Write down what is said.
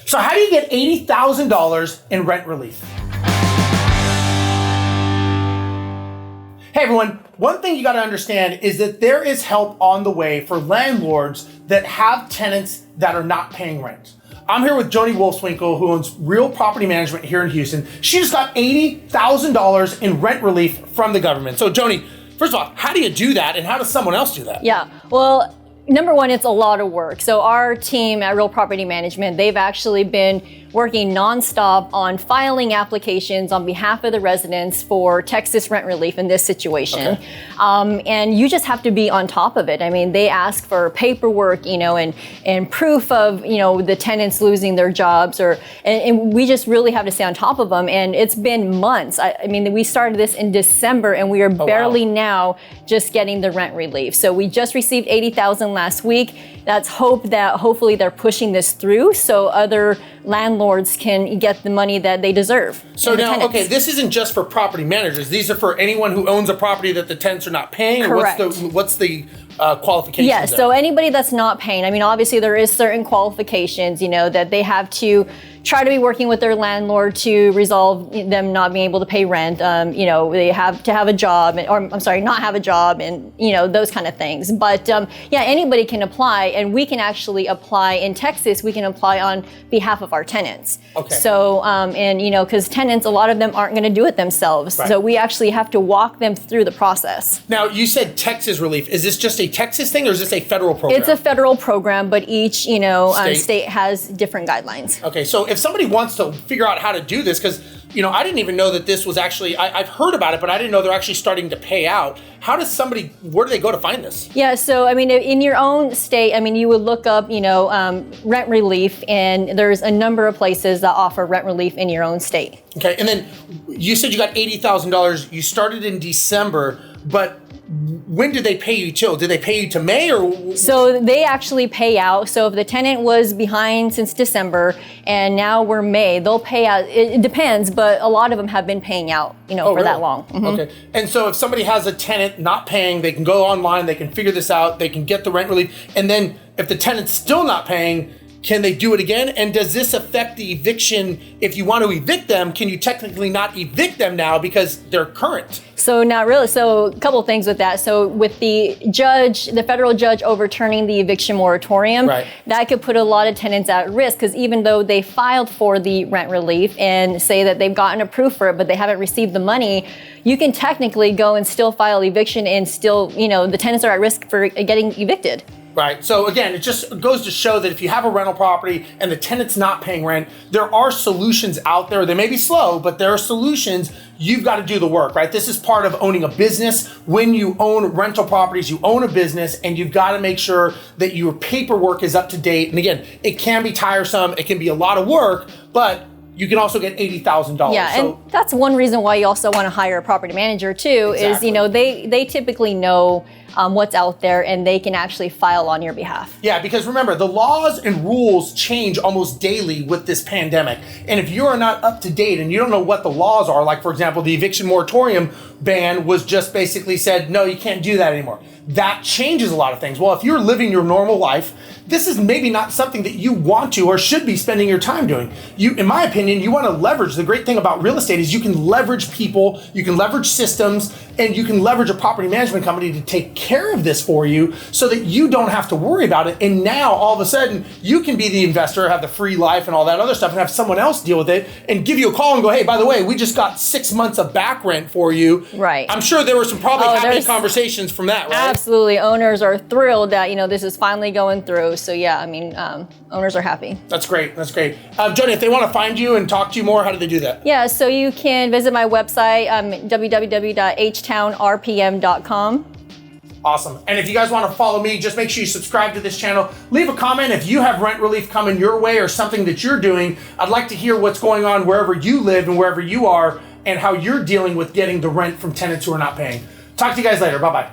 So how do you get $80,000 in rent relief? Hey everyone, one thing you got to understand is that there is help on the way for landlords that have tenants that are not paying rent. I'm here with Joni Wolfswinkel, who owns Real Property Management here in Houston. She just got $80,000 in rent relief from the government. So Joni, first of all, how do you do that and how does someone else do that? Yeah, well, number one, it's a lot of work. So our team at Real Property Management, they've actually been working nonstop on filing applications on behalf of the residents for Texas rent relief in this situation. Okay. And you just have to be on top of it. I mean, they ask for paperwork, and proof of, the tenants losing their jobs, and we just really have to stay on top of them. And it's been months. I mean, we started this in December and we are barely now just getting the rent relief. So we just received $80,000 last week. That's hopefully they're pushing this through so other landlords can get the money that they deserve. So now, okay, this isn't just for property managers. These are for anyone who owns a property that the tenants are not paying? Correct. What's the qualifications? Yes, so anybody that's not paying, I mean, obviously there is certain qualifications, that they have to try to be working with their landlord to resolve them not being able to pay rent. They have to have a job, not have a job, and those kind of things. But anybody can apply, and we can actually apply in Texas. We can apply on behalf of our tenants. Okay. So because tenants, a lot of them aren't going to do it themselves. Right. So we actually have to walk them through the process. Now you said Texas relief. Is this just a Texas thing, or is this a federal program? It's a federal program, but each state has different guidelines. Okay, so if somebody wants to figure out how to do this, because I didn't even know that this was actually, I've heard about it, but I didn't know they're actually starting to pay out. Where do they go to find this? Yeah, so I mean, in your own state, I mean, you would look up, rent relief, and there's a number of places that offer rent relief in your own state. Okay, and then you said you got $80,000. You started in December, but when did they pay you till? Did they pay you to May or? So they actually pay out. So if the tenant was behind since December and now we're May, they'll pay out. It depends, but a lot of them have been paying out, for that long. Mm-hmm. Okay. And so if somebody has a tenant not paying, they can go online, they can figure this out, they can get the rent relief. And then if the tenant's still not paying, can they do it again? And does this affect the eviction? If you want to evict them, can you technically not evict them now because they're current? So not really. So a couple things with that. So with the federal judge overturning the eviction moratorium, right, that could put a lot of tenants at risk, because even though they filed for the rent relief and say that they've gotten approved for it, but they haven't received the money, you can technically go and still file eviction and still, the tenants are at risk for getting evicted. Right. So again, it just goes to show that if you have a rental property and the tenant's not paying rent, there are solutions out there. They may be slow, but there are solutions. You've got to do the work, right? This is part of owning a business. When you own rental properties, you own a business, and you've got to make sure that your paperwork is up to date. And again, it can be tiresome. It can be a lot of work, but you can also get $80,000. Yeah, and that's one reason why you also want to hire a property manager too. Exactly. Is they typically know what's out there, and they can actually file on your behalf. Yeah, because remember, the laws and rules change almost daily with this pandemic. And if you are not up to date and you don't know what the laws are, like for example, the eviction moratorium ban was just basically said, no, you can't do that anymore. That changes a lot of things. Well, if you're living your normal life, this is maybe not something that you want to or should be spending your time doing. In my opinion, you want to leverage. The great thing about real estate is you can leverage people, you can leverage systems, and you can leverage a property management company to take care of this for you so that you don't have to worry about it. And now all of a sudden you can be the investor, have the free life and all that other stuff, and have someone else deal with it and give you a call and go, hey, by the way, we just got 6 months of back rent for you. Right. I'm sure there were some probably happy conversations from that, right? Absolutely. Owners are thrilled that, this is finally going through. So yeah, I mean, owners are happy. That's great. That's great. Joni, if they want to find you and talk to you more, how do they do that? Yeah, so you can visit my website, www.htownrpm.com. Awesome. And if you guys want to follow me, just make sure you subscribe to this channel. Leave a comment if you have rent relief coming your way or something that you're doing. I'd like to hear what's going on wherever you live and wherever you are and how you're dealing with getting the rent from tenants who are not paying. Talk to you guys later. Bye-bye.